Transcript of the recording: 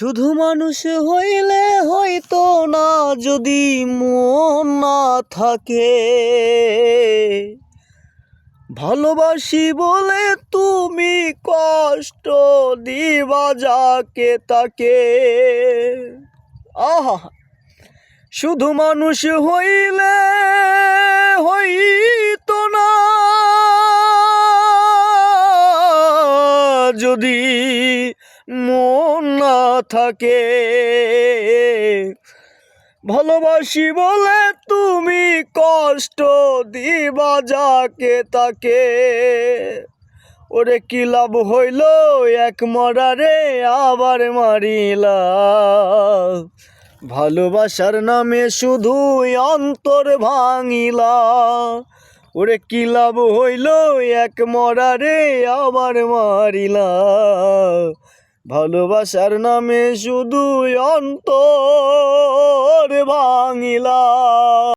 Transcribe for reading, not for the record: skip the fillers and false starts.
শুধু মানুষ হইলে হয়তো না, যদি মন না থাকে। ভালোবাসি বলে তুমি কষ্ট দিবা যাকে তাকে। আহা, শুধু মানুষ হইলে হইতো না, যদি মন না থাকে। ভালোবাসি বলে তুমি কষ্ট দিবা যাকে তাকে। ওরে কি লাভ হইল এক মরারে আবার মারিলা। ভালোবাসার নামে শুধুই অন্তর ভাঙিলা। ওরে কি লাভ হইল এক মরারে আবার মারিলা। ভালোবাসার নামে শুধুই অন্তর ভাঙিলা।